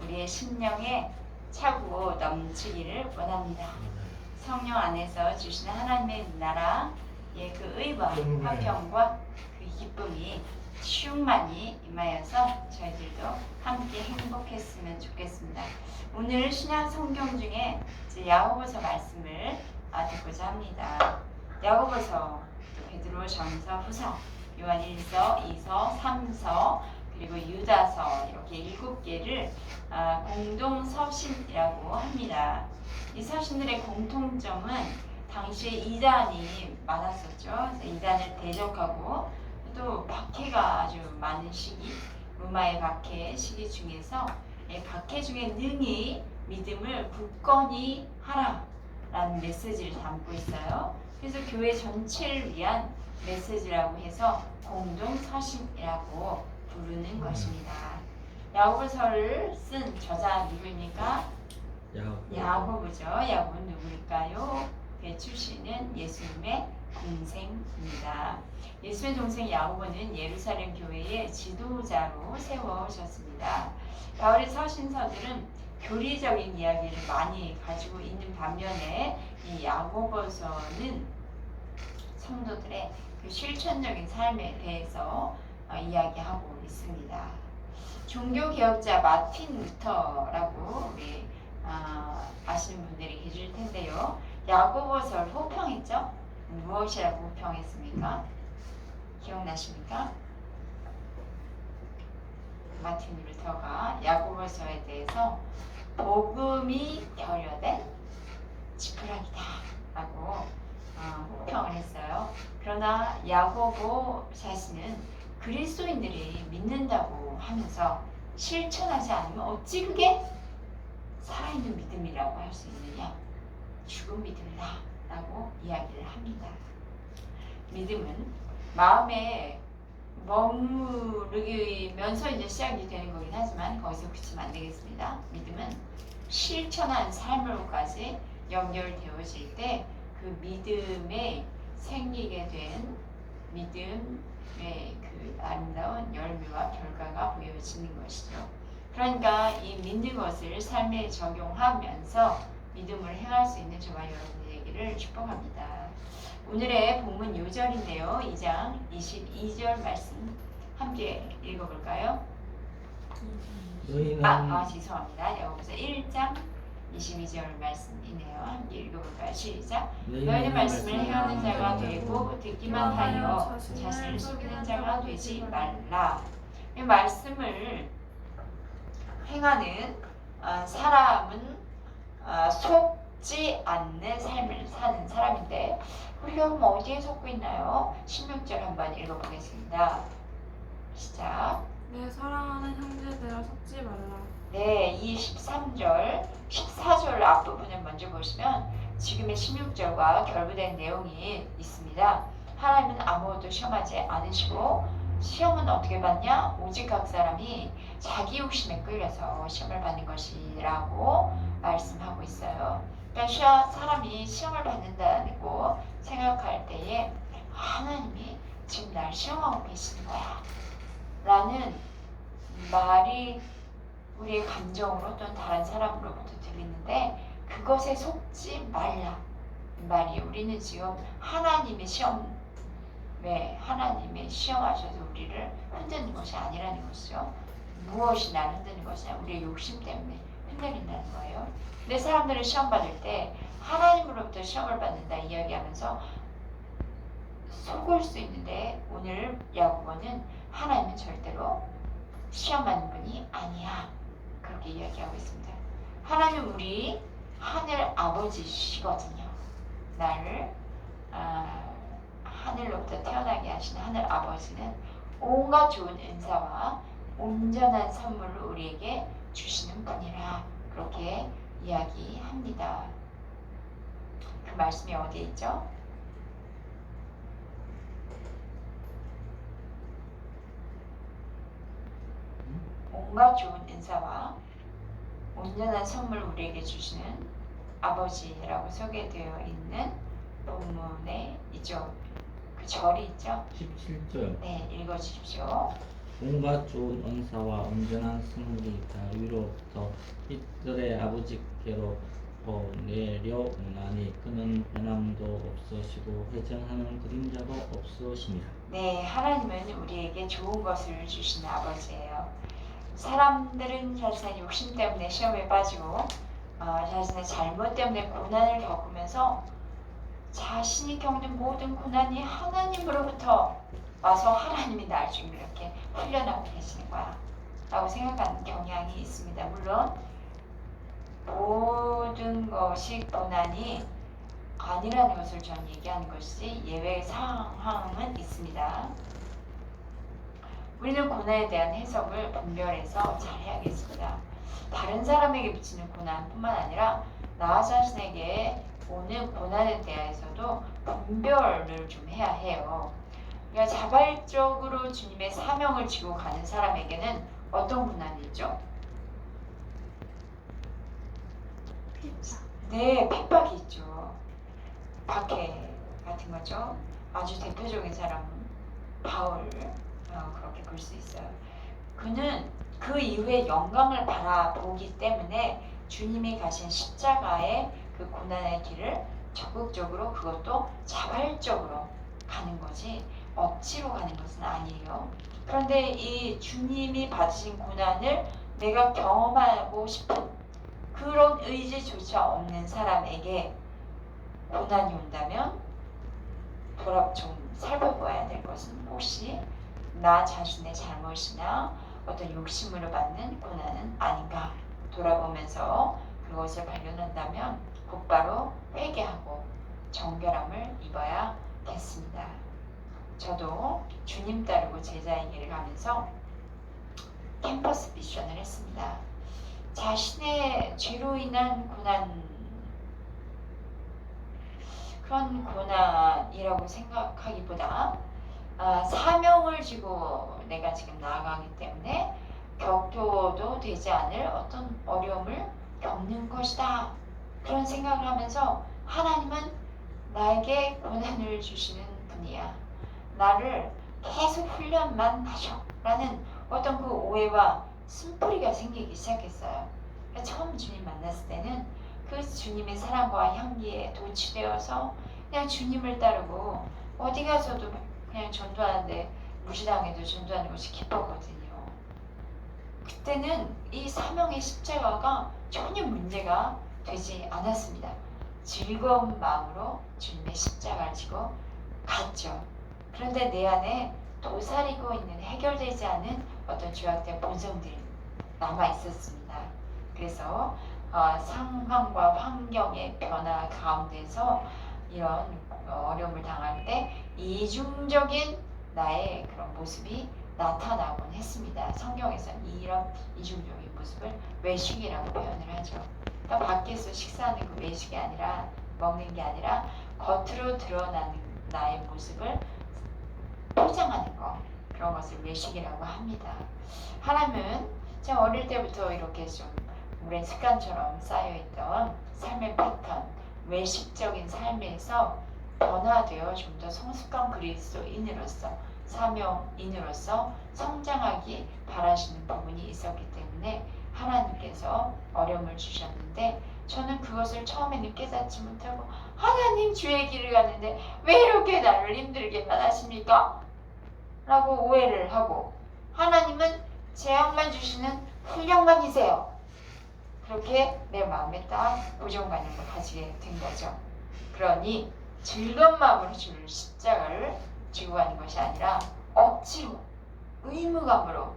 우리의 심령에 차고 넘치기를 원합니다. 성령 안에서 주시는 하나님의 나라, 그 의와 화평과 그 기쁨이 충만히 임하여서 저희들도 함께 행복했으면 좋겠습니다. 오늘 신약 성경 중에 야고보서 말씀을 듣고자 합니다. 야고보서, 베드로 전서, 후서, 요한 1서, 2서, 3서, 그리고 유다서 이렇게 7개를 공동 서신이라고 합니다. 이 서신들의 공통점은 당시에 이단이 많았었죠. 그래서 이단을 대적하고 또 박해가 아주 많은 시기, 로마의 박해 시기 중에서 박해 중에 능히 믿음을 굳건히 하라라는 메시지를 담고 있어요. 그래서 교회 전체를 위한 메시지라고 해서 공동 서신이라고 부르는 것입니다. 야고보서를 쓴 저자 누구입니까? 야고보죠. 야고보는 누구일까요? 그 출신은 예수님의 동생입니다. 예수의 동생 야고보는 예루살렘 교회의 지도자로 세워졌습니다. 바울의 서신서들은 교리적인 이야기를 많이 가지고 있는 반면에 이 야고보서는 성도들의 그 실천적인 삶에 대해서 이야기하고 있습니다. 종교개혁자 마틴 루터라고 우리 아시는 분들이 계실 텐데요. 야고보서를 호평했죠? 무엇이라고 호평했습니까? 기억나십니까? 마틴 루터가 야고보서에 대해서 복음이 결여된 지푸라기다 라고 호평을 했어요. 그러나 야고보 자신은 그리스도인들이 믿는다고 하면서 실천하지 않으면 어찌 그게 살아있는 믿음이라고 할 수 있느냐? 죽은 믿음이다 라고 이야기를 합니다. 믿음은 마음에 머무르면서 이제 시작이 되는 거긴 하지만 거기서 그치면 안 되겠습니다. 믿음은 실천한 삶으로까지 연결되어질 때 그 믿음에 생기게 된 믿음의 그 아름다운 열매와 결과가 보여지는 것이죠. 그러니까 이 믿는 것을 삶에 적용하면서 믿음을 행할 수 있는 저와 여러분에게를 축복합니다. 오늘의 본문 요절인데요. 2장 22절 말씀 함께 읽어볼까요? 죄송합니다. 여기서 1장 22절 말씀이네요. 함께 읽어볼까요? 시작. 너희는 말씀을 행하는 자가 되고 듣기만 하여 자신을 속이는 자가 되지 말라. 이 말씀을 행하는 사람은 속지 않는 삶을 사는 사람인데 우리가 그럼 어디에 속고 있나요? 16절 한번 읽어보겠습니다. 시작. 내 사랑하는 형제들아 속지 말라. 네, 23절, 14절 앞부분을 먼저 보시면 지금의 16절과 결부된 내용이 있습니다. 하나님은 아무것도 시험하지 않으시고 시험은 어떻게 받냐? 오직 각 사람이 자기 욕심에 끌려서 시험을 받는 것이라고 말씀하고 있어요. 그러니까 사람이 시험을 받는다고 생각할 때에 하나님이 지금 날 시험하고 계시는 거야 라는 말이 우리의 감정으로 또는 다른 사람으로부터 들리는데 그것에 속지 말라 말이 우리는 지금 하나님의 시험하셔서 우리를 흔드는 것이 아니라는 것이죠. 무엇이 나를 흔드는 것이냐? 우리의 욕심 때문에 흔들린다는 거예요. 근데 사람들은 시험 받을 때 하나님으로부터 시험을 받는다 이야기하면서 속을 수 있는데 오늘 야고보는 하나님은 절대로 시험하는 분이 아니야 그렇게 이야기하고 있습니다. 하나님은 우리 하늘 아버지시거든요. 나를 하늘로부터 태어나게 하시는 하늘 아버지는 온갖 좋은 은사와 온전한 선물을 우리에게 주시는 분이라 그렇게 이야기합니다. 그 말씀이 어디에 있죠? 온갖 좋은 은사와 온전한 선물을 우리에게 주시는 아버지라고 소개되어 있는 본문에 있죠. 그 절이 있죠. 17절. 네, 읽어주십시오. 온갖 좋은 은사와 온전한 선물이 다 위로부터 이들의 아버지께로 내려오나니 그는 변함도 없으시고 회전하는 그림자도 없으시니라. 네, 하나님은 우리에게 좋은 것을 주시는 아버지예요. 사람들은 자신의 욕심 때문에 시험에 빠지고 자신의 잘못 때문에 고난을 겪으면서 자신이 겪는 모든 고난이 하나님으로부터 와서 하나님이 나를 지금 이렇게 훈련하고 계시는 거야 라고 생각하는 경향이 있습니다. 물론 모든 것이 고난이 아니라는 것을 저는 얘기하는 것이지 예외 상황은 있습니다. 우리는 고난에 대한 해석을 분별해서 잘 해야겠습니다. 다른 사람에게 미치는 고난뿐만 아니라 나 자신에게 오는 고난에 대해서도 분별을 좀 해야 해요. 그러니까 자발적으로 주님의 사명을 지고 가는 사람에게는 어떤 고난이 있죠? 네, 핍박이 있죠. 박해 같은 거죠. 아주 대표적인 사람은 바울 그렇게 볼 수 있어요. 그는 그 이후에 영광을 바라보기 때문에 주님이 가신 십자가의 그 고난의 길을 적극적으로 그것도 자발적으로 가는 거지 억지로 가는 것은 아니에요. 그런데 이 주님이 받으신 고난을 내가 경험하고 싶은 그런 의지조차 없는 사람에게 고난이 온다면 좀 살펴봐야 될 것은 혹시 나 자신의 잘못이나 어떤 욕심으로 받는 고난은 아닌가 돌아보면서 그것을 발견한다면 곧바로 회개하고 정결함을 입어야겠습니다. 저도 주님 따르고 제자의 길을 가면서 캠퍼스 미션을 했습니다. 자신의 죄로 인한 그런 고난이라고 생각하기보다 사명을 지고 내가 지금 나아가기 때문에 격도도 되지 않을 어떤 어려움을 겪는 것이다. 그런 생각을 하면서 하나님은 나에게 고난을 주시는 분이야. 나를 계속 훈련만 하셔. 라는 어떤 그 오해와 쓴뿌리가 생기기 시작했어요. 그러니까 처음 주님 만났을 때는 그 주님의 사랑과 향기에 도취되어서 그냥 주님을 따르고 어디 가서도 그냥 전도하는데 무시당해도 전도하는 것이 기뻤거든요. 그때는 이 사명의 십자가가 전혀 문제가 되지 않았습니다. 즐거운 마음으로 주님의 십자가를 지고 갔죠. 그런데 내 안에 도사리고 있는 해결되지 않은 어떤 죄악된 본성들이 남아 있었습니다. 그래서 상황과 환경의 변화 가운데서 이런 어려움을 당할 때 이중적인 나의 그런 모습이 나타나곤 했습니다. 성경에서는 이런 이중적인 모습을 외식이라고 표현을 하죠. 그러니까 밖에서 식사하는 그 외식이 아니라 먹는 게 아니라 겉으로 드러나는 나의 모습을 포장하는 거 그런 것을 외식이라고 합니다. 하나님은 제가 어릴 때부터 이렇게 좀 오랜 습관처럼 쌓여있던 삶의 패턴 외식적인 삶에서 변화되어 좀 더 성숙한 그리스도인으로서 사명인으로서 성장하기 바라시는 부분이 있었기 때문에 하나님께서 어려움을 주셨는데 저는 그것을 처음에는 깨닫지 못하고 하나님 주의 길을 갔는데 왜 이렇게 나를 힘들게만 하십니까? 라고 오해를 하고 하나님은 재앙만 주시는 훈련관이세요. 그렇게 내 마음에 딱 고정관념을 가지게 된 거죠. 그러니 즐거운 마음으로 주를 십자가를 지고 가는 것이 아니라 억지로 의무감으로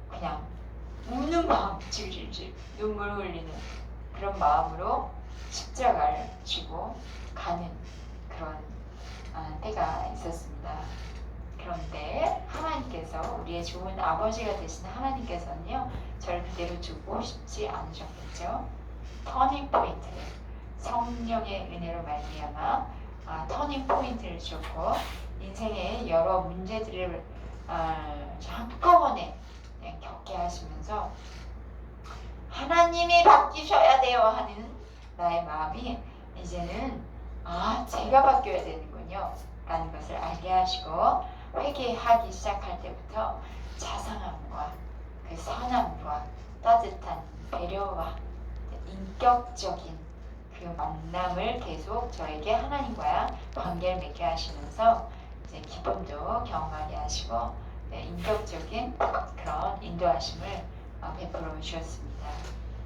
그냥 우는 마음 질질질 눈물 흘리는 그런 마음으로 십자가를 지고 가는 그런 때가 있었습니다. 그런데 하나님께서 우리의 좋은 아버지가 되신 하나님께서는요 저를 그대로 두고 싶지 않으셨겠죠. 터닝 포인트 성령의 은혜로 말미암아 터닝 포인트를 주고 인생의 여러 문제들을 한꺼번에 겪게 하시면서 하나님이 바뀌셔야 돼요 하는 나의 마음이 이제는 제가 바뀌어야 되는군요 라는 것을 알게 하시고 회개하기 시작할 때부터 자상함과 그 선함과 따뜻한 배려와 인격적인 그 만남을 계속 저에게 하나님과의 관계를 맺게 하시면서 이제 기쁨도 경험하게 하시고 인격적인 그런 인도하심을 베풀어 주셨습니다.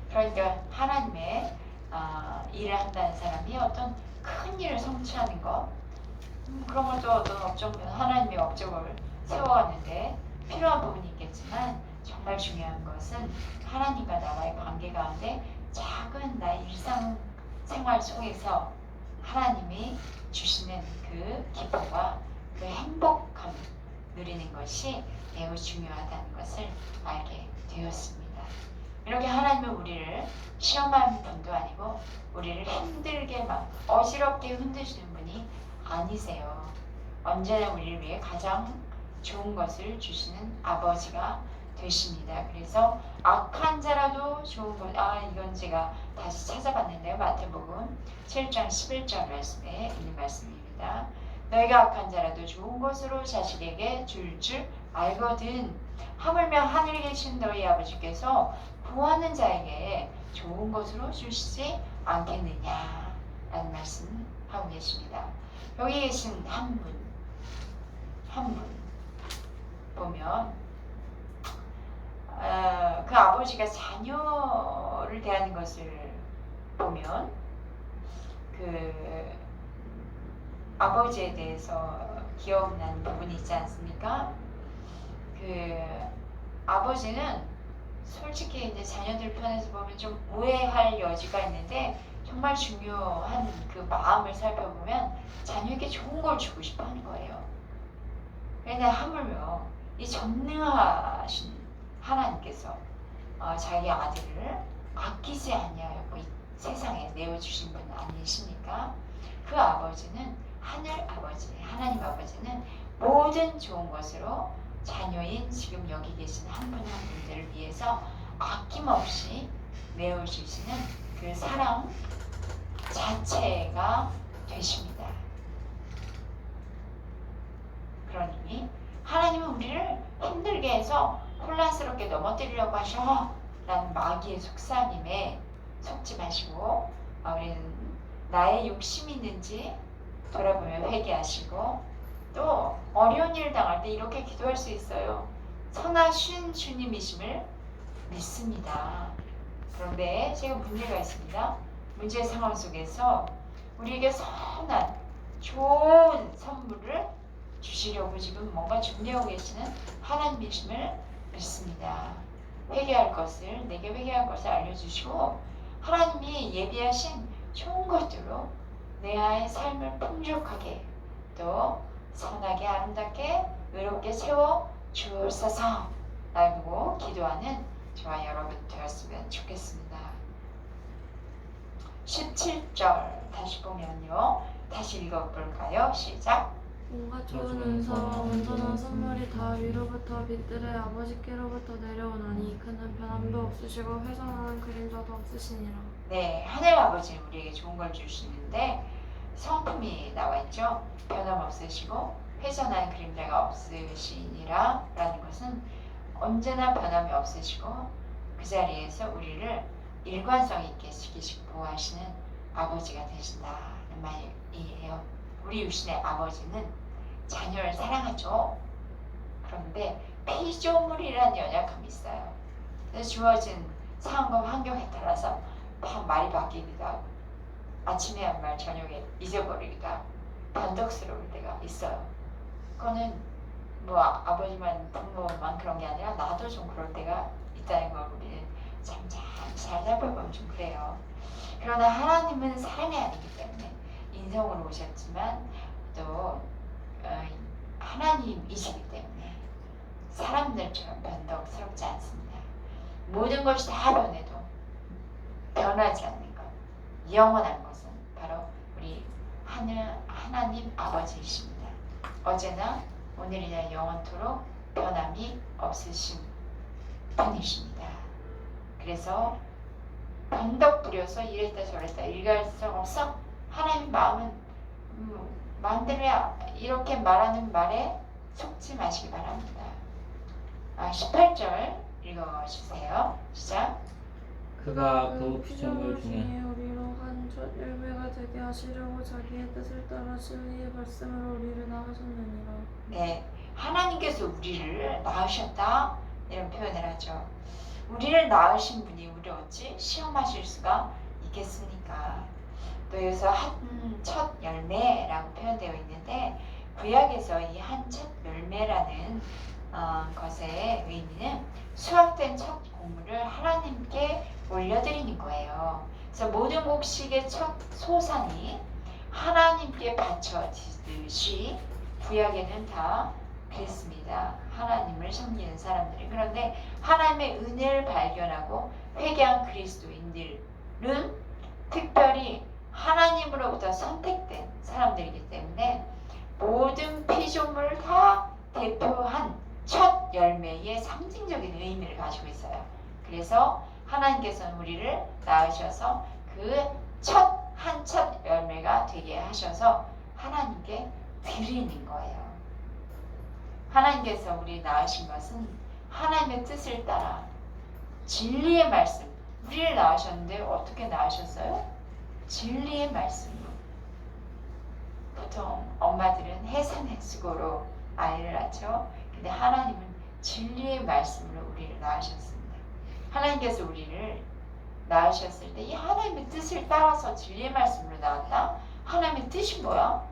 그러니까 하나님의 일을 한다는 사람이 어떤 큰 일을 성취하는 것 그런 것도 어떤 업적은 하나님의 업적을 세워가는데 필요한 부분이 있겠지만 정말 중요한 것은 하나님과 나와의 관계 가운데 작은 나의 일상 생활 속에서 하나님이 주시는 그 기쁨과 그 행복함을 누리는 것이 매우 중요하다는 것을 알게 되었습니다. 이렇게 하나님은 우리를 시험하는 분도 아니고 우리를 힘들게 막 어지럽게 흔드시는 분이 아니세요. 언제나 우리를 위해 가장 좋은 것을 주시는 아버지가 되십니다. 그래서 악한 자라도 좋은 것, 이건 제가 다시 찾아봤는데요. 마태복음 7장 11절 말씀에 있는 말씀입니다. 너희가 악한 자라도 좋은 것으로 자식에게 줄 알거든. 하물며 하늘에 계신 너희 아버지께서 구하는 자에게 좋은 것으로 주시지 않겠느냐 라는 말씀 하고 계십니다. 여기 계신 한 분 보면 그 아버지가 자녀를 대하는 것을 보면 그 아버지에 대해서 기억나는 부분이 있지 않습니까? 그 아버지는 솔직히 이제 자녀들 편에서 보면 좀 오해할 여지가 있는데 정말 중요한 그 마음을 살펴보면 자녀에게 좋은 걸 주고 싶어 하는 거예요. 그런데 하물며 이 전능하신 하나님께서 자기 아들을 아끼지 아니하였고 이 세상에 내어주신 분 아니십니까? 그 아버지는 하늘 아버지, 하나님 아버지는 모든 좋은 것으로 자녀인 지금 여기 계신 한 분 한 분들을 위해서 아낌없이 내어주시는 그 사랑 자체가 되십니다. 그러니 하나님은 우리를 힘들게 해서 혼란스럽게 넘어뜨리려고 하셔 라는 마귀의 속삭임에 속지 마시고 우리는 나의 욕심이 있는지 돌아보며 회개하시고 또 어려운 일을 당할 때 이렇게 기도할 수 있어요. 선하신 주님이심을 믿습니다. 그런데 제가 문제가 있습니다. 문제의 상황 속에서 우리에게 선한 좋은 선물을 주시려고 지금 뭔가 준비하고 계시는 하나님이심을 믿습니다. 회개할 것을 내게 회개할 것을 알려주시고 하나님이 예비하신 좋은 것들로 내 아이의 삶을 풍족하게 또 선하게 아름답게 의롭게 채워 주옵소서 라고 기도하는 저와 여러분 되었으면 좋겠습니다. 17절 다시 보면요. 다시 읽어볼까요? 시작. 온갖 좋은 은사와 온전한 선물이 다 위로부터 빛들의 아버지께로부터 내려오나니 그는 변함도 없으시고 훼손하는 그림자도 없으시니라. 네, 하늘 아버지는 우리에게 좋은 걸 주시는데 성품이 나와 있죠. 변함없으시고 훼손하는 그림자가 없으시니라 라는 것은 언제나 변함이 없으시고 그 자리에서 우리를 일관성 있게 지키시고 보호하시는 아버지가 되신다는 말이에요. 우리 육신의 아버지는 자녀를 사랑하죠. 그런데 피조물이라는 연약함이 있어요. 그래서 주어진 상황과 환경에 따라서 말이 바뀌기도 하고 아침에 한 말 저녁에 잊어버리기도 하고 변덕스러울 때가 있어요. 그거는 뭐 아버지만 부모만 그런 게 아니라 나도 좀 그럴 때가 있다는 걸 우리는 잘 살펴보면 좀 그래요. 그러나 하나님은 사람이 아니기 때문에 인성으로 오셨지만 또 하나님이시기 때문에 사람들처럼 변덕스럽지 않습니다. 모든 것이 다 변해도 변하지 않는 것, 영원한 것은 바로 우리 하나님 아버지이십니다. 어제나 오늘이나 영원토록 변함이 없으신 분이십니다. 그래서 변덕 부려서 이랬다 저랬다 일갈 수 없어. 하나님 마음은 마음대로야. 이렇게 말하는 말에 속지 마시기 바랍니다. 18절 읽어주세요. 시작. 그가 그 피조물 중에 우리로 한 첫 열매가 되게 하시려고 자기의 뜻을 따라 진리의 말씀으로 우리를 낳으셨느니라. 네, 하나님께서 우리를 낳으셨다 이런 표현을 하죠. 우리를 낳으신 분이 우리를 어찌 시험하실 수가 있겠습니까? 또 여기서 한 첫 열매라고 표현되어 있는데 구약에서 이 한 첫 열매라는 것의 의미는 수확된 첫 곡물을 하나님께 올려드리는 거예요. 그래서 모든 곡식의 첫 소산이 하나님께 바쳐지듯이 구약에는 다 그랬습니다. 하나님을 섬기는 사람들이. 그런데 하나님의 은혜를 발견하고 회개한 그리스도인들은 특별히 하나님으로부터 선택된 사람들이기 때문에 모든 피조물을 다 대표한 첫 열매의 상징적인 의미를 가지고 있어요. 그래서 하나님께서는 우리를 낳으셔서 그 한 첫 열매가 되게 하셔서 하나님께 드리는 거예요. 하나님께서 우리 낳으신 것은 하나님의 뜻을 따라 진리의 말씀, 우리를 낳으셨는데 어떻게 낳으셨어요? 진리의 말씀으로. 보통 엄마들은 해산해수고로 아이를 낳죠. 근데 하나님은 진리의 말씀으로 우리를 낳으셨습니다. 하나님께서 우리를 낳으셨을 때 이 하나님의 뜻을 따라서 진리의 말씀으로 낳았다. 하나님의 뜻이 뭐야?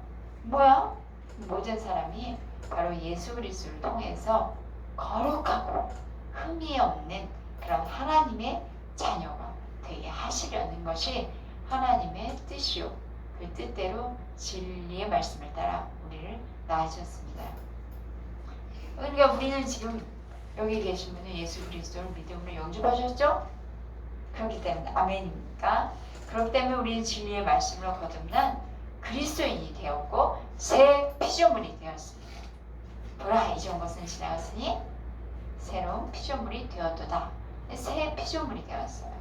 모든 사람이 바로 예수 그리스도를 통해서 거룩하고 흠이 없는 그런 하나님의 자녀가 되게 하시려는 것이 하나님의 뜻이요. 그 뜻대로 진리의 말씀을 따라 우리를 낳으셨습니다. 그러니까 우리는 지금 여기 계신 분은 예수 그리스도를 믿음으로 영접하셨죠? 그렇기 때문에 아멘입니까? 그렇기 때문에 우리는 진리의 말씀으로 거듭난 그리스도인이 되었고 새 피조물이 되었습니다. 보라, 이전 것은 지나갔으니 새로운 피조물이 되었도다. 새 피조물이 되었어요.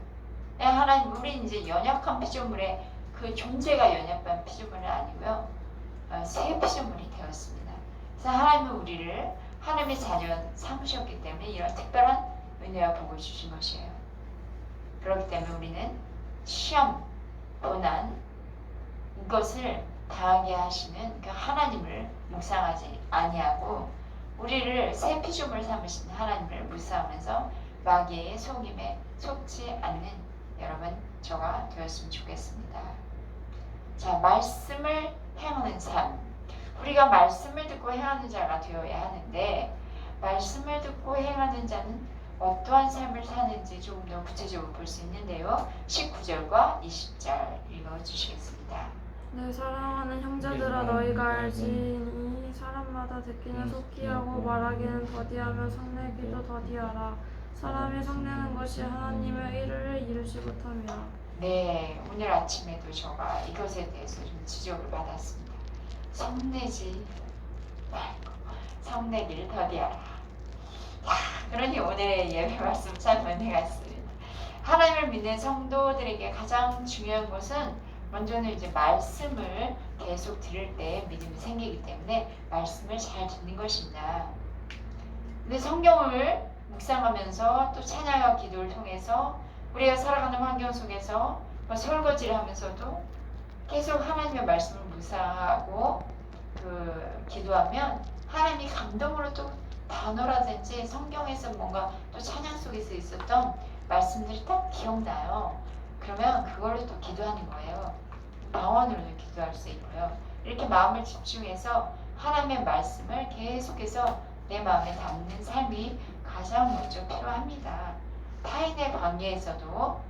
하나님, 우리는 이제 연약한 피조물의 그 존재가 연약한 피조물은 아니고요. 새 피조물이 되었습니다. 그래서 하나님은 우리를 하나님의 자녀 삼으셨기 때문에 이런 특별한 은혜와 복을 주신 것이에요. 그렇기 때문에 우리는 시험, 고난 이것을 당하게 하시는 그 하나님을 묵상하지 아니하고 우리를 새 피조물 삼으신 하나님을 묵상하면서 마귀의 속임에 속지 않는 여러분 저가 되었으면 좋겠습니다. 자, 말씀을 행하는 삶. 우리가 말씀을 듣고 행하는 자가 되어야 하는데 말씀을 듣고 행하는 자는 어떠한 삶을 사는지 조금 더 구체적으로 볼 수 있는데요. 19절과 20절 읽어주시겠습니다. 내 사랑하는 형제들아, 너희가 알지니 사람마다 듣기는 속히 하고 말하기는 더디하며 성내기도 더디하라. 사람이 성내는 것이 하나님의 의를 이루지 못함이라. 네, 오늘 아침에도 제가 이것에 대해서 좀 지적을 받았습니다. 성내지 말고 성내기를 더디하라. 그러니 오늘의 예배 말씀 참 은혜가 있습니다. 하나님을 믿는 성도들에게 가장 중요한 것은 먼저는 이제 말씀을 계속 들을 때 믿음이 생기기 때문에 말씀을 잘 듣는 것입니다. 근데 성경을 묵상하면서 또 찬양과 기도를 통해서 우리가 살아가는 환경 속에서 설거지를 하면서도 계속 하나님의 말씀을 묵상하고 기도하면 하나님이 감동으로 또 단어라든지 성경에서 뭔가 또 찬양 속에서 있었던 말씀들이 딱 기억나요. 그러면 그걸로 또 기도하는 거예요. 방언으로도 기도할 수 있고요. 이렇게 마음을 집중해서 하나님의 말씀을 계속해서 내 마음에 담는 삶이 가장 먼저 필요합니다. 타인의 관계에서도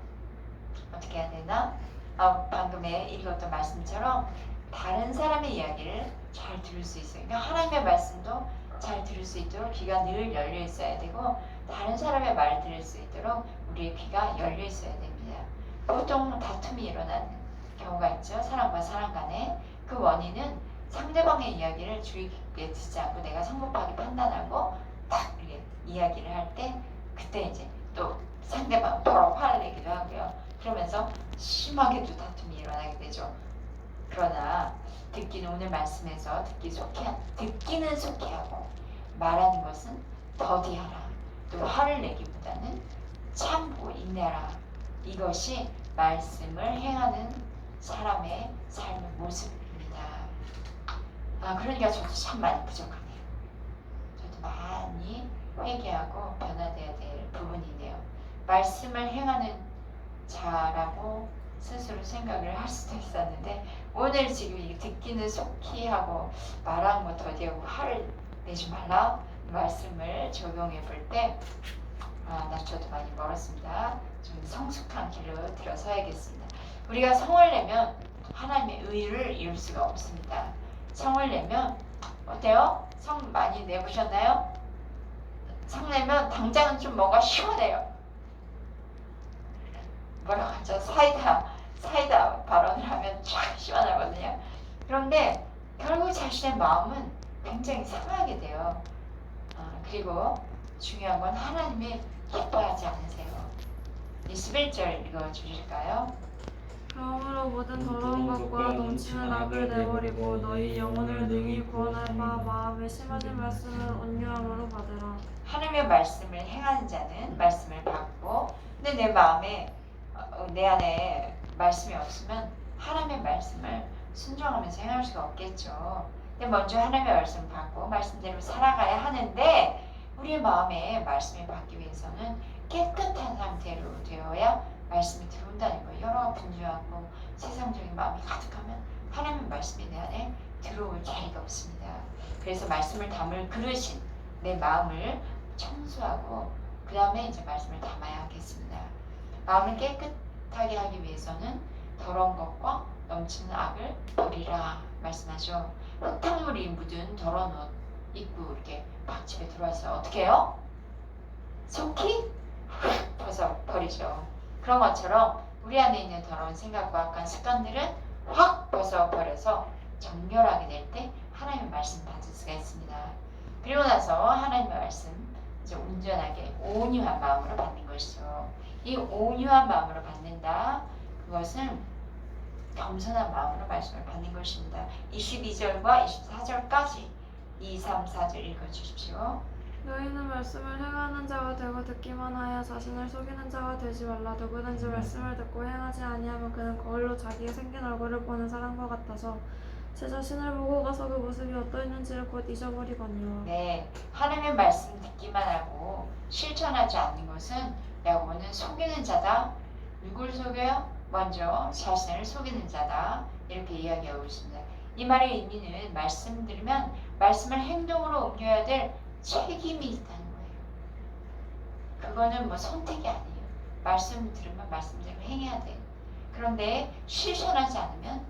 어떻게 해야 되나? 방금에 읽었던 말씀처럼 다른 사람의 이야기를 잘 들을 수 있어요. 그러니까 하나님의 말씀도 잘 들을 수 있도록 귀가 늘 열려 있어야 되고 다른 사람의 말을 들을 수 있도록 우리의 귀가 열려 있어야 됩니다. 보통 다툼이 일어나는 경우가 있죠. 사람과 사람 간에. 그 원인은 상대방의 이야기를 주의 깊게 듣지 않고 내가 성급하게 판단하고 딱 이렇게 이야기를 할 때 그때 이제 또 상대방 바로 화를 내기도 하고요. 그러면서 심하게도 다툼이 일어나게 되죠. 그러나 듣기는 오늘 말씀에서 듣기는 속히 하고 말하는 것은 더디하라. 또 화를 내기보다는 참고 인내하라. 이것이 말씀을 행하는 사람의 삶의 모습입니다. 그러니까 저도 참 많이 부족하네요. 저도 많이 회개하고 변화되어야 될 부분이네요. 말씀을 행하는 자라고 스스로 생각을 할 수도 있었는데 오늘 지금 이 듣기는 속히 하고 말하는 거 더디하고 화를 내지 말라 말씀을 적용해 볼 때 저도 많이 멀었습니다. 좀 성숙한 길로 들어서야겠습니다. 우리가 성을 내면 하나님의 의를 이룰 수가 없습니다. 성을 내면 어때요? 성 많이 내보셨나요? 성 내면 당장은 좀 뭔가 시원해요. 뭐라고 하죠? 사이다 발언을 하면 쫙 시원하거든요. 그런데 결국 자신의 마음은 굉장히 상하게 돼요. 그리고 중요한 건 하나님이 기뻐하지 않으세요. 21절 읽어주실까요? 그러므로 모든 더러운 것과 넘치는 악을 내버리고 너희 영혼을 능히 구원할 바 마음에 심어진 말씀을 온유함으로 받으라. 하나님의 말씀을 행하는 자는 말씀을 받고 근데 내 마음에 내 안에 말씀이 없으면 하나님의 말씀을 순종하면서 행할 수가 없겠죠. 근데 먼저 하나님의 말씀을 받고 말씀대로 살아가야 하는데 우리의 마음에 말씀이 받기 위해서는 깨끗한 상태로 되어야 말씀이 들어온다는 거예요. 여러 분주하고 세상적인 마음이 가득하면 하나님의 말씀이 내 안에 들어올 자리가 없습니다. 그래서 말씀을 담을 그릇인 내 마음을 청소하고 그 다음에 이제 말씀을 담아야 하겠습니다. 마음을 깨끗하게 하기 위해서는 더러운 것과 넘치는 악을 버리라 말씀하죠. 흙탕물이 묻은 더러운 옷 입고 이렇게 막 집에 들어와서 어떻게 해요? 속히 벗어 버리죠. 그런 것처럼 우리 안에 있는 더러운 생각과 악한 습관들은 확 벗어 버려서 정결하게 될 때 하나님의 말씀 받을 수가 있습니다. 그리고 나서 하나님의 말씀 이제 온전하게 온유한 마음으로 받는 것이죠. 이 온유한 마음으로 받는다. 그것은 겸손한 마음으로 말씀을 받는 것입니다. 22절과 24절까지 2, 3, 4절 읽어주십시오. 너희는 말씀을 행하는 자가 되고 듣기만 하여 자신을 속이는 자가 되지 말라. 누구든지 말씀을 듣고 행하지 아니하면 그는 거울로 자기의 생긴 얼굴을 보는 사람과 같아서 제 자신을 보고 가서 그 모습이 어떠했는지를 곧 잊어버리거니와. 네, 하나님의 말씀 듣기만 하고 실천하지 않는 것은 야고보는 속이는 자다. 누굴 속여요? 먼저 자신을 속이는 자다. 이렇게 이야기하고 있습니다. 이 말의 의미는 말씀 들으면 말씀을 행동으로 옮겨야 될 책임이 있다는 거예요. 그거는 뭐 선택이 아니에요. 말씀 들으면 말씀대로 행해야 돼. 그런데 실천하지 않으면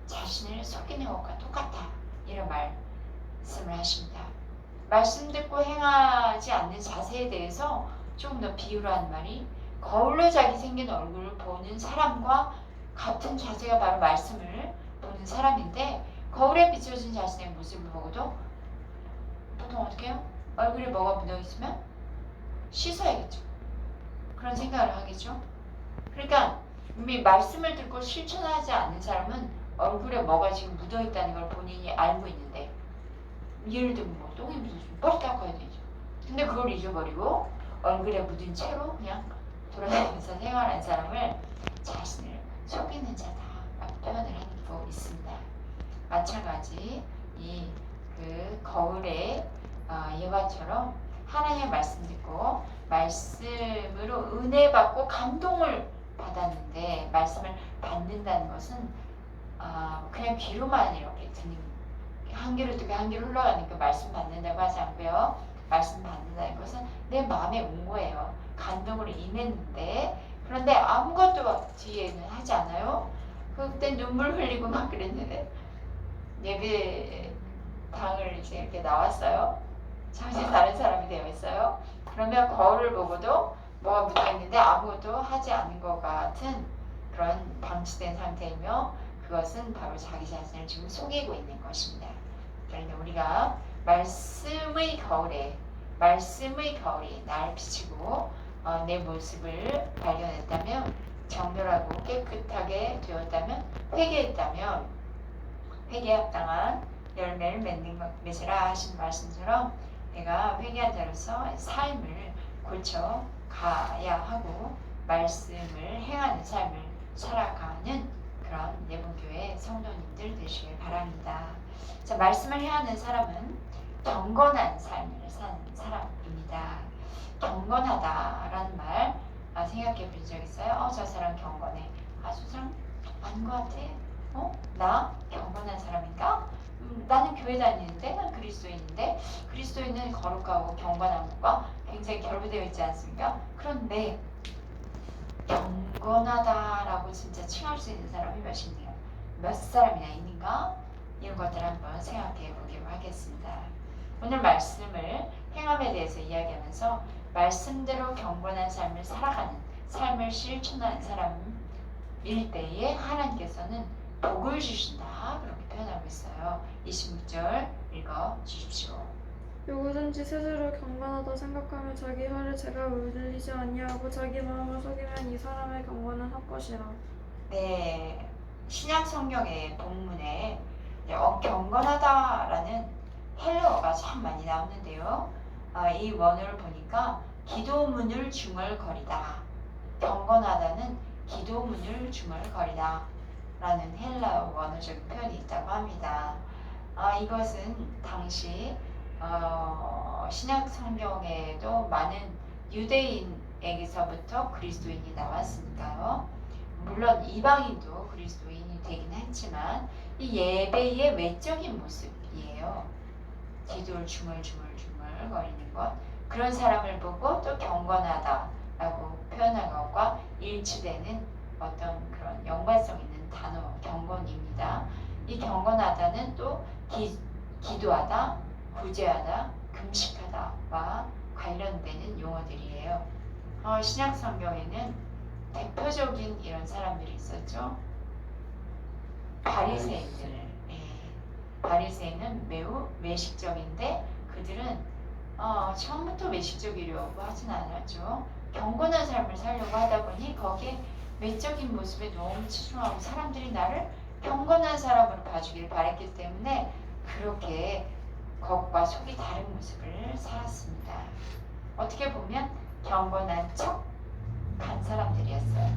자신을 속이는 것과 똑같아. 이런 말씀을 하십니다. 말씀 듣고 행하지 않는 자세에 대해서 조금 더 비유를 하는 말이 거울로 자기 생긴 얼굴을 보는 사람과 같은 자세가 바로 말씀을 보는 사람인데 거울에 비춰진 자신의 모습을 보고도 보통 어떻게 해요? 얼굴에 뭐가 묻어있으면 씻어야겠죠. 그런 생각을 하겠죠. 그러니까 이미 말씀을 듣고 실천하지 않는 사람은 얼굴에 뭐가 지금 묻어있다는 걸 본인이 알고 있는데 예를 들면 뭐 똥이 묻었으면 빨리 닦아야 되죠. 근데 그걸 잊어버리고 얼굴에 묻은 채로 그냥 돌아다니면서 생활한 사람을 자신을 속이는 자다 라고 표현을 하고 있습니다. 마찬가지 그 거울의 예화처럼 하나님의 말씀 듣고 말씀으로 은혜 받고 감동을 받았는데 말씀을 받는다는 것은 그냥 귀로만 이렇게 듣는 한 귀로 듣고 한 귀로 흘러가니까 말씀 받는다고 하지 않고요. 말씀 받는다는 것은 내 마음에 온 거예요. 감동으로 임했는데 그런데 아무것도 뒤에는 하지 않아요. 그때 눈물 흘리고 막 그랬는데 예배당을 이제 이렇게 나왔어요. 잠시 다른 사람이 되어 있어요. 그러면 거울을 보고도 뭐가 묻어있는데 아무것도 하지 않은 것 같은 그런 방치된 상태이며 그것은 바로 자기 자신을 지금 속이고 있는 것입니다. 그러니까 우리가 말씀의 거울이 나를 비치고 내 모습을 발견했다면 정결하고 깨끗하게 되었다면 회개했다면 회개에 합당한 열매를 맺으라 하신 말씀처럼 내가 회개한 자로서 삶을 고쳐 가야 하고 말씀을 행하는 삶을 살아가는 그런 예분교회 성도님들 되시길 바랍니다. 자, 말씀을 행하는 사람은 경건한 삶을 사는 사람입니다. 경건하다라는 말 생각해 본 적 있어요? 저 사람 경건해. 저 사람 아닌 것 같아. 나 경건한 사람인가? 나는 교회 다니는데, 난 그리스도인인데, 그리스도인은 거룩하고 경건한 것과 굉장히 결부되어 있지 않습니까? 그런데 경건하다라고 진짜 칭할 수 있는 사람이 몇이네요. 몇 사람이나 있는가? 이런 것들을 한번 생각해 보기로 하겠습니다. 오늘 말씀을 행함에 대해서 이야기하면서 말씀대로 경건한 삶을 살아가는 삶을 실천하는 사람일 때에 하나님께서는 복을 주신다 그렇게 표현하고 있어요. 26절 읽어 주십시오. 누구든지 스스로 경건하다 생각하며 자기 혀를 제가 물들이지 아니하고 자기 마음을 속이면 이 사람의 경건은 헛것이라. 네, 신약 성경의 본문에 경건하다라는 헬러어가 참 많이 나오는데요. 이 원어를 보니까 기도문을 중얼거리다. 경건하다는 기도문을 중얼거리다 라는 헬라어 원어적 표현이 있다고 합니다. 이것은 당시 신약 성경에도 많은 유대인에게서부터 그리스도인이 나왔으니까요. 물론 이방인도 그리스도인이 되긴 했지만 이 예배의 외적인 모습이에요. 기도를 중얼중얼 거리는 것. 그런 사람을 보고 또 경건하다라고 표현한 것과 일치되는 어떤 그런 연관성 있는 단어 경건입니다. 이 경건하다는 또 기도하다, 구제하다, 금식하다와 관련되는 용어들이에요. 신약 성경에는 대표적인 이런 사람들이 있었죠. 바리새인들. 바리새인은 매우 외식적인데 그들은 처음부터 외식적이려고 하진 않았죠. 경건한 삶을 살려고 하다 보니 거기에 외적인 모습에 너무 치중하고 사람들이 나를 경건한 사람으로 봐주길 바랬기 때문에 그렇게 겉과 속이 다른 모습을 살았습니다. 어떻게 보면 경건한 척한 사람들이었어요.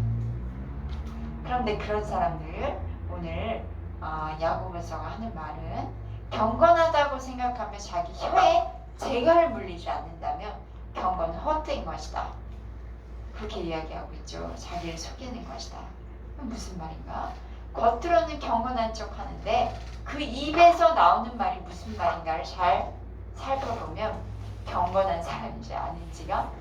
그런데 그런 사람들 오늘 야고보서가 하는 말은 경건하다고 생각하며 자기 혀에 재갈을 물리지 않는다면 경건은 헛된 것이다. 그렇게 이야기하고 있죠. 자기를 속이는 것이다. 무슨 말인가? 겉으로는 경건한 척 하는데 그 입에서 나오는 말이 무슨 말인가를 잘 살펴보면 경건한 사람인지 아닌지가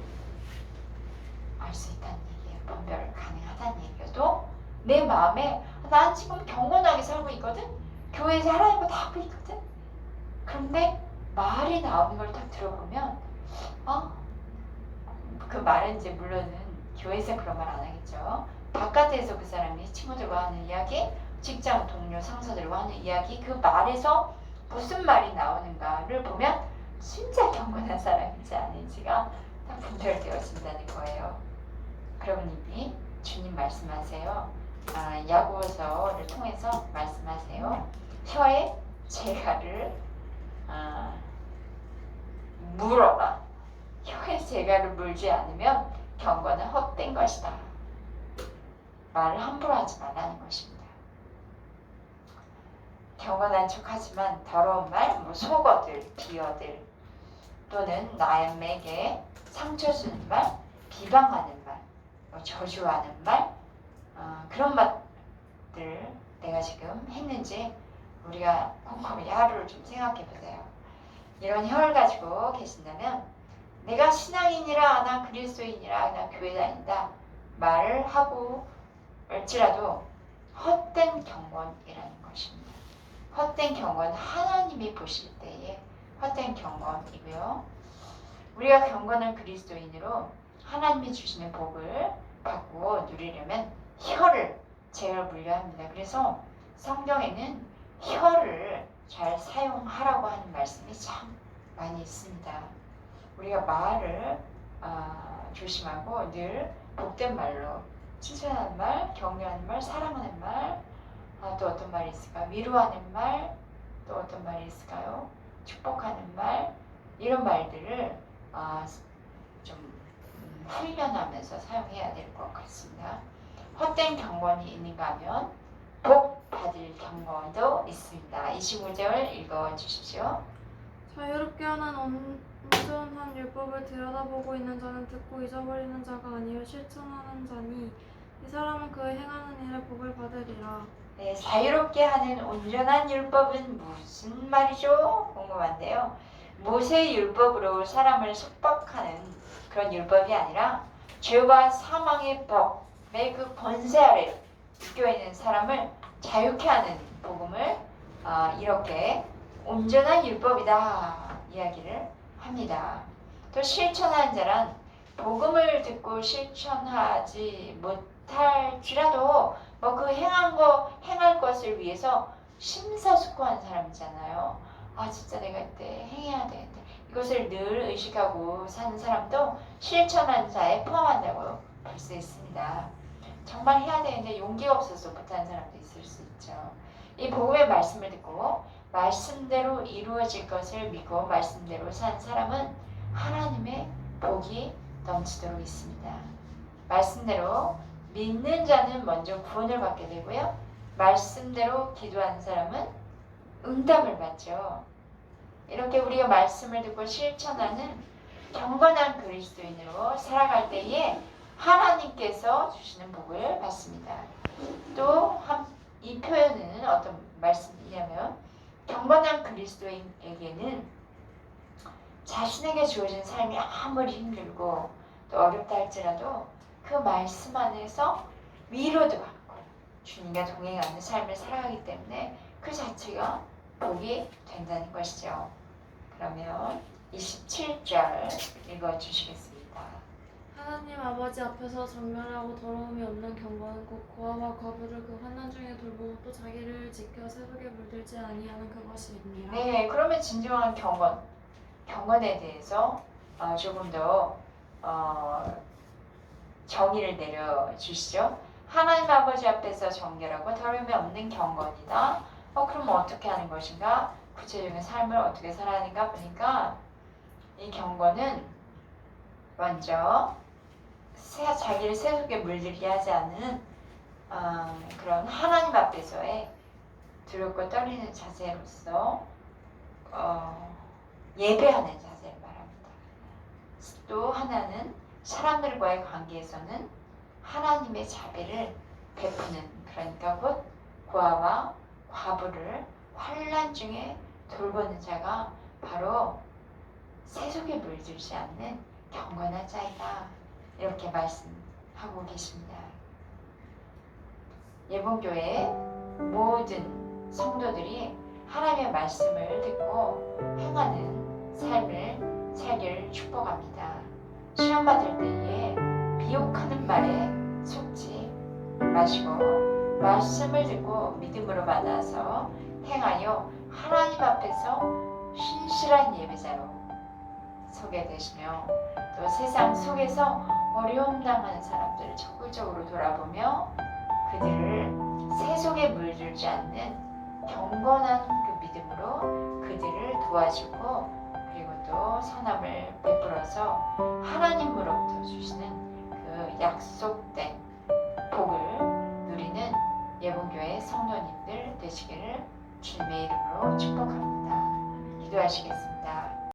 알 수 있다는 얘기예요. 분별 가능하다는 얘기여도 내 마음에 난 지금 경건하게 살고 있거든. 교회에서 하나님 거 다 하고 있거든. 그런데 말이 나오는 걸 딱 들어보면 그 말은 이제 물론은 교회에서 그런 말 안 하겠죠. 바깥에서 그 사람이 친구들과 하는 이야기, 직장 동료 상사들과 하는 이야기, 그 말에서 무슨 말이 나오는가를 보면 진짜 경건한 사람인지 아닌지가 딱 분별되어진다는 거예요. 그러니 주님 말씀하세요. 야고보서를 통해서 말씀하세요. 혀에 재갈을 물어라. 혀에 재갈을 물지 않으면 경건은 헛된 것이다. 말을 함부로 하지 말라는 것입니다. 경건한 척하지만 더러운 말, 속어들, 비어들 또는 남에게 상처 주는 말, 비방하는 말, 저주하는 말 그런 말들 내가 지금 했는지 우리가 곰곰이 하루를 좀 생각해 보세요. 이런 혀를 가지고 계신다면 내가 신앙인이라 나 그리스도인이라 나 교회 다닌다 말을 하고 할지라도 헛된 경건이라는 것입니다. 헛된 경건 하나님이 보실 때에 헛된 경건이고요. 우리가 경건한 그리스도인으로 하나님이 주시는 복을 받고 누리려면 혀를 제어를 물려야 합니다. 그래서 성경에는 혀를 잘 사용하라고 하는 말씀이 참 많이 있습니다. 우리가 말을 조심하고 늘 복된 말로 칭찬하는 말, 격려하는 말, 사랑하는 말, 또 어떤 말이 있을까요? 위로하는 말, 또 어떤 말이 있을까요? 축복하는 말, 이런 말들을 좀 훈련하면서 사용해야 될 것 같습니다. 헛된 경건이 있는가 하면 복 받을 경건도 있습니다. 25절 읽어주십시오. 자유롭게 하는 온전한 율법을 들여다보고 있는 자는 듣고 잊어버리는 자가 아니요 실천하는 자니 이 사람은 그 행하는 일에 복을 받으리라. 네, 자유롭게 하는 온전한 율법은 무슨 말이죠? 궁금한데요. 모세의 율법으로 사람을 속박하는 그런 율법이 아니라 죄와 사망의 법의 그 권세 아래 묶여 있는 사람을 자유케 하는 복음을 이렇게 온전한 율법이다 이야기를 합니다. 또 실천하는 자란 복음을 듣고 실천하지 못할지라도 뭐 그 행할 것을 위해서 심사숙고한 사람이잖아요. 진짜 내가 이때 행해야 되는데 이것을 늘 의식하고 사는 사람도 실천하는 자에 포함한다고 볼 수 있습니다. 정말 해야 되는데 용기가 없어서 못하는 사람도 있을 수 있죠. 이 복음의 말씀을 듣고 말씀대로 이루어질 것을 믿고 말씀대로 산 사람은 하나님의 복이 넘치도록 있습니다. 말씀대로 믿는 자는 먼저 구원을 받게 되고요. 말씀대로 기도하는 사람은 응답을 받죠. 이렇게 우리가 말씀을 듣고 실천하는 경건한 그리스도인으로 살아갈 때에 하나님께서 주시는 복을 받습니다. 또 이 표현은 어떤 말씀이냐면 경건한 그리스도인에게는 자신에게 주어진 삶이 아무리 힘들고 또 어렵다 할지라도 그 말씀 안에서 위로도 받고 주님과 동행하는 삶을 살아가기 때문에 그 자체가 복이 된다는 것이죠. 그러면 27절 읽어주시겠습니다. 하나님 아버지 앞에서 정결하고 더러움이 없는 경건은 곧 고아와 과부를 그 환난 중에 돌보고 또 자기를 지켜 세속에 물들지 아니하는 그것이니라. 네, 그러면 진정한 경건에 대해서 조금 더 정의를 내려주시죠. 하나님 아버지 앞에서 정결하고 더러움이 없는 경건이다. 그럼 어떻게 하는 것인가? 구체적인 삶을 어떻게 살아야 하는가 보니까 이 경건은 먼저 자기를 세속에 물들게 하지 않는 그런 하나님 앞에서의 두렵고 떨리는 자세로서 예배하는 자세를 말합니다. 또 하나는 사람들과의 관계에서는 하나님의 자비를 베푸는, 그러니까 곧 고아와 과부를 환난 중에 돌보는 자가 바로 세속에 물들지 않는 경건한 자이다. 이렇게 말씀하고 계십니다. 예봉교회 모든 성도들이 하나님의 말씀을 듣고 행하는 삶을 살기를 축복합니다. 시험받을 때에 미혹하는 말에 속지 마시고 말씀을 듣고 믿음으로 받아서 행하여 하나님 앞에서 신실한 예배자로 소개되시며 또 세상 속에서 어려움 당하는 사람들을 적극적으로 돌아보며 그들을 세속에 물들지 않는 경건한 그 믿음으로 그들을 도와주고 그리고 또 선함을 베풀어서 하나님으로부터 주시는 그 약속된 복을 누리는 예봉교회 성도님들 되시기를 주님의 이름으로 축복합니다. 기도하시겠습니다.